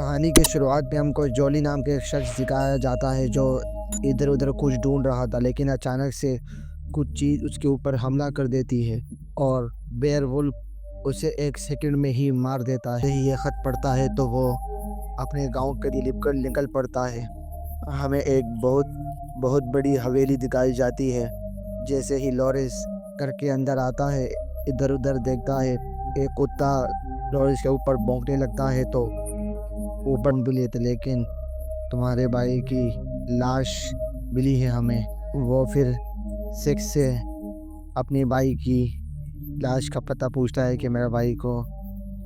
کہانی کی شروعات میں ہم کو جولی نام کے ایک شخص دکھایا جاتا ہے جو ادھر ادھر کچھ ڈھونڈ رہا تھا، لیکن اچانک سے کچھ چیز اس کے اوپر حملہ کر دیتی ہے اور بیئر وولف اسے ایک سیکنڈ میں ہی مار دیتا ہے۔ یہ خط پڑھتا ہے تو وہ اپنے گاؤں کے لیے لپ کر نکل پڑتا ہے۔ ہمیں ایک بہت بڑی حویلی دکھائی جاتی ہے۔ جیسے ہی لارنس گھر کے اندر آتا ہے، ادھر ادھر دیکھتا ہے، ایک کتا لارنس کے اوپر بھونکنے لگتا ہے تو اوپر بھی لیتے، لیکن تمہارے بھائی کی لاش ملی ہے ہمیں۔ وہ پھر سیکس سے اپنی بھائی کی لاش کا پتہ پوچھتا ہے کہ میرا بھائی کو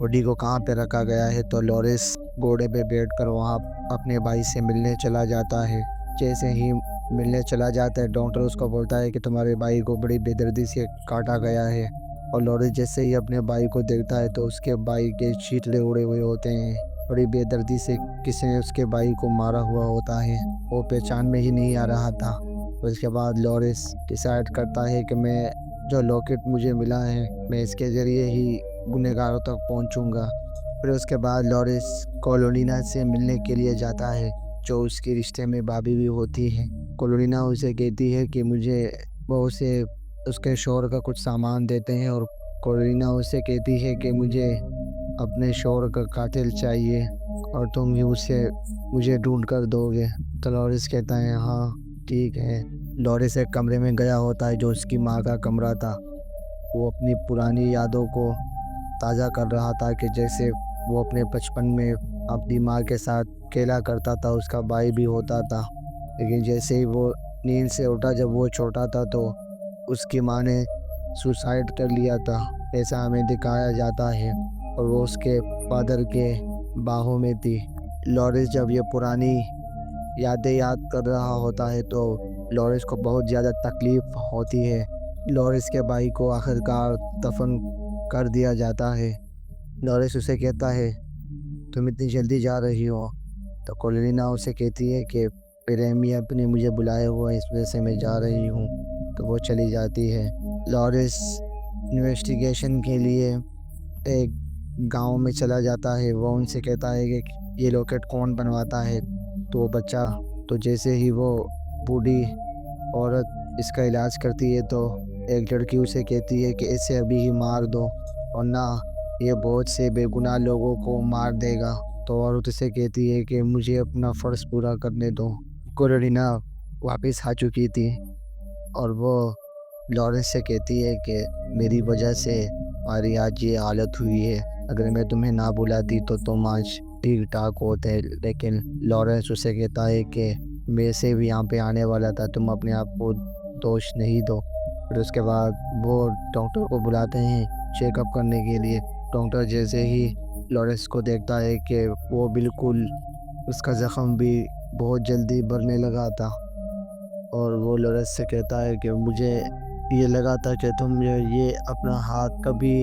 باڈی کو کہاں پہ رکھا گیا ہے، تو لارنس گھوڑے پہ بیٹھ کر وہاں اپنے بھائی سے ملنے چلا جاتا ہے۔ جیسے ہی ملنے چلا جاتا ہے، ڈاکٹر اس کو بولتا ہے کہ تمہارے بھائی کو بڑی بے دردی سے کاٹا گیا ہے، اور لارنس جیسے ہی اپنے بھائی کو دیکھتا ہے تو اس کے بھائی کے چیتڑے اڑے ہوئے ہوتے ہیں۔ بڑی بے دردی سے کسی نے اس کے بھائی کو مارا ہوا ہوتا ہے، وہ پہچان میں ہی نہیں آ رہا تھا۔ اس کے بعد لارنس ڈیسائیڈ کرتا ہے کہ میں جو لاکٹ مجھے ملا ہے، میں اس کے ذریعے ہی گنہگاروں تک پہنچوں گا۔ پھر اس کے بعد لارنس کولونینا سے ملنے کے لیے جاتا ہے، جو اس کے رشتے میں بھابھی بھی ہوتی ہے۔ کولونینا اسے کہتی ہے کہ وہ اسے اس کے شوہر کا کچھ سامان دیتے ہیں، اور کولونینا اسے کہتی ہے کہ مجھے اپنے شوہر کا قاتل چاہیے اور تم ہی اسے مجھے ڈھونڈ کر دو گے۔ تو لارنس کہتا ہے ہاں ٹھیک ہے۔ لارنس ایک کمرے میں گیا ہوتا ہے جو اس کی ماں کا کمرہ تھا۔ وہ اپنی پرانی یادوں کو تازہ کر رہا تھا کہ جیسے وہ اپنے بچپن میں اپنی ماں کے ساتھ کھیلا کرتا تھا، اس کا بھائی بھی ہوتا تھا، لیکن جیسے ہی وہ نیند سے اٹھا جب وہ چھوٹا تھا تو اس کی ماں نے سوسائڈ کر لیا تھا، ایسا ہمیں دکھایا جاتا ہے، اور وہ اس کے فادر کے باہوں میں تھی۔ لارنس جب یہ پرانی یادیں یاد کر رہا ہوتا ہے تو لارنس کو بہت زیادہ تکلیف ہوتی ہے۔ لارنس کے بھائی کو آخرکار دفن کر دیا جاتا ہے۔ لارنس اسے کہتا ہے تم اتنی جلدی جا رہی ہو؟ تو کولونینا اسے کہتی ہے کہ میرے امی ابو نے مجھے بلائے ہوا ہے، اس وجہ سے میں جا رہی ہوں، تو وہ چلی جاتی ہے۔ لارنس انویسٹیگیشن کے لیے ایک گاؤں میں چلا جاتا ہے۔ وہ ان سے کہتا ہے کہ یہ لاکٹ کون بنواتا ہے، تو وہ بچہ تو جیسے ہی وہ بوڑھی عورت اس کا علاج کرتی ہے تو ایک لڑکی اسے کہتی ہے کہ اسے ابھی ہی مار دو، ورنہ یہ بہت سے بے گناہ لوگوں کو مار دے گا۔ تو عورت اسے کہتی ہے کہ مجھے اپنا فرض پورا کرنے دو۔ کولونینا واپس آ چکی تھی اور وہ لارنس سے کہتی ہے کہ میری وجہ سے ہماری آج یہ حالت ہوئی ہے، اگر میں تمہیں نہ بلاتی تو تم آج ٹھیک ٹھاک ہوتے۔ لیکن لارنس اسے کہتا ہے کہ میں سے بھی یہاں پہ آنے والا تھا، تم اپنے آپ کو دوش نہیں دو۔ پھر اس کے بعد وہ ڈاکٹر کو بلاتے ہیں چیک اپ کرنے کے لیے۔ ڈاکٹر جیسے ہی لارنس کو دیکھتا ہے کہ وہ بالکل اس کا زخم بھی بہت جلدی بھرنے لگا تھا، اور وہ لارنس سے کہتا ہے کہ مجھے یہ لگا تھا کہ تم یہ اپنا ہاتھ کبھی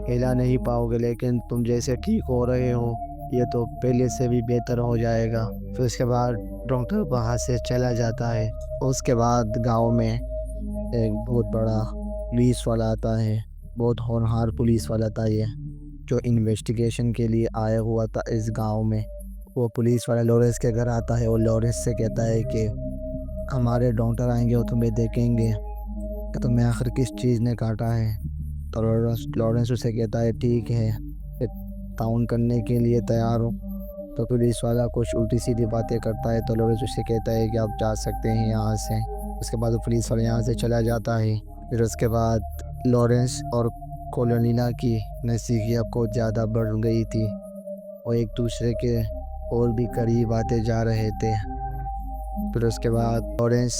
ہلا نہیں پاؤ گے، لیکن تم جیسے ٹھیک ہو رہے ہو یہ تو پہلے سے بھی بہتر ہو جائے گا۔ پھر اس کے بعد ڈاکٹر وہاں سے چلا جاتا ہے۔ اس کے بعد گاؤں میں ایک بہت بڑا پولیس والا آتا ہے، بہت ہونہار پولیس والا تھا یہ، جو انویسٹیگیشن کے لیے آیا ہوا تھا اس گاؤں میں۔ وہ پولیس والا لارنس کے گھر آتا ہے اور لارنس سے کہتا ہے کہ ہمارے ڈاکٹر آئیں گے اور تمہیں دیکھیں گے کہ تمہیں آخر کس چیز نے کاٹا ہے۔ تو لارنس اسے کہتا ہے ٹھیک ہے، تعاون کرنے کے لیے تیار ہوں۔ تو پولیس والا کچھ الٹی سیدھی باتیں کرتا ہے، تو لارنس اسے کہتا ہے کہ آپ جا سکتے ہیں یہاں سے۔ اس کے بعد وہ پولیس والا یہاں سے چلا جاتا ہے۔ پھر اس کے بعد لارنس اور کولونینا کی نزدیکیاں کو زیادہ بڑھ گئی تھی، وہ ایک دوسرے کے اور بھی قریب آتے جا رہے تھے۔ پھر اس کے بعد لارنس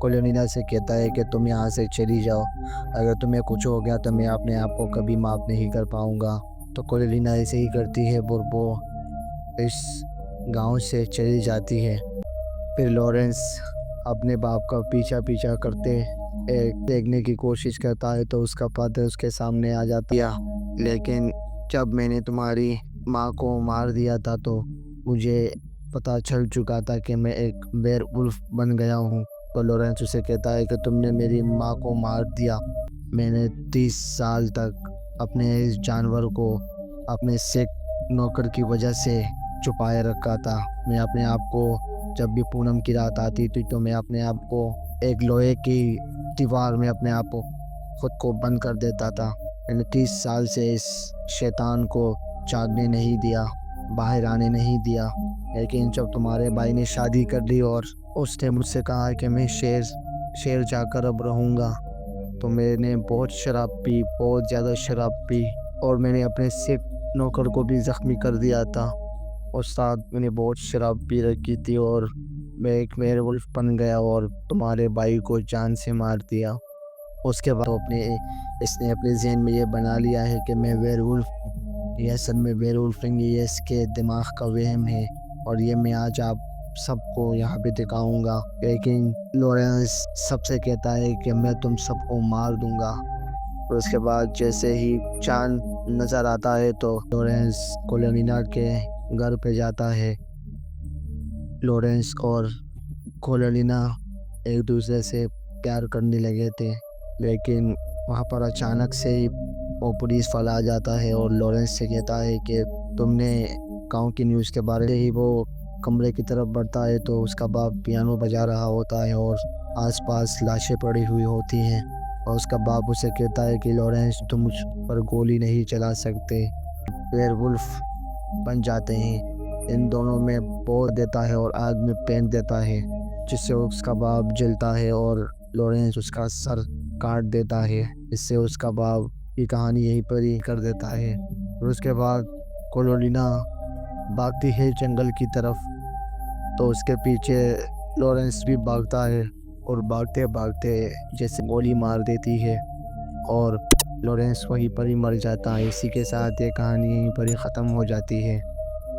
کولونینا سے کہتا ہے کہ تم یہاں سے چلی جاؤ، اگر تمہیں کچھ ہو گیا تو میں اپنے آپ کو کبھی معاف نہیں کر پاؤں گا۔ تو کولونینا ایسے ہی کرتی ہے، وہ اس گاؤں سے چلی جاتی ہے۔ پھر لارنس اپنے باپ کا پیچھا کرتے دیکھنے کی کوشش کرتا ہے تو اس کا فادر اس کے سامنے آ جاتی ہے، لیکن جب میں نے تمہاری ماں کو مار دیا تھا تو مجھے پتہ چل چکا تھا کہ میں ایک بیئر وولف بن گیا ہوں۔ تو لارنس اسے کہتا ہے کہ تم نے میری ماں کو مار دیا، میں نے 30 سال تک اپنے اس جانور کو اپنے سیک نوکر کی وجہ سے چھپائے رکھا تھا۔ میں اپنے آپ کو جب بھی پونم کی رات آتی تھی تو میں اپنے آپ کو ایک لوہے کی دیوار میں اپنے آپ کو خود کو بند کر دیتا تھا۔ میں نے 30 سال سے اس شیطان کو جاگنے نہیں دیا، باہر آنے نہیں دیا، لیکن جب تمہارے بھائی نے شادی کر لی اور اس نے مجھ سے کہا کہ میں شیر جا کر اب رہوں گا، تو میں نے بہت شراب پی، بہت زیادہ شراب پی، اور میں نے اپنے سکھ نوکر کو بھی زخمی کر دیا تھا۔ استاد میں نے بہت شراب پی رکھی تھی اور میں ایک ویئر ولف بن گیا اور تمہارے بھائی کو جان سے مار دیا۔ اس کے بعد اس نے اپنے ذہن میں یہ بنا لیا ہے کہ میں ویئر ولف ہوں۔ یہ اصل میں ویئر ولف نہیں، یہ اس کے دماغ کا وہم ہے، اور یہ میں آج آپ سب کو یہاں پہ دکھاؤں گا۔ لیکن لورنس سب سے کہتا ہے کہ میں تم سب کو مار دوں گا، اور اس کے بعد جیسے ہی چاند نظر آتا ہے تو لورنس کولورینا کے گھر پہ جاتا ہے۔ لورنس اور کولورینا ایک دوسرے سے پیار کرنے لگے تھے، لیکن وہاں پر اچانک سے ہی وہ پولیس والا آ جاتا ہے اور لورنس سے کہتا ہے کہ تم نے گاؤں کی نیوز کے بارے میں ہی وہ کمرے کی طرف بڑھتا ہے تو اس کا باپ پیانو بجا رہا ہوتا ہے اور آس پاس لاشیں پڑی ہوئی ہوتی ہیں، اور اس کا باپ اسے کہتا ہے کہ لورنس تم مجھ پر گولی نہیں چلا سکتے، ویئر ولف بن جاتے ہیں۔ ان دونوں میں بہت دیتا ہے اور آگ میں پھینک دیتا ہے، جس سے اس کا باپ جلتا ہے اور لورنس اس کا سر کاٹ دیتا ہے۔ اس سے اس کا باپ کی کہانی یہیں پر ہی کر دیتا ہے، اور اس کے بعد کولورینا بھاگتی ہے جنگل کی طرف، تو اس کے پیچھے لورنس بھی بھاگتا ہے، اور بھاگتے بھاگتے جیسے گولی مار دیتی ہے اور لورنس وہیں پر ہی مر جاتا ہے۔ اسی کے ساتھ یہ کہانی یہیں پر ہی ختم ہو جاتی ہے۔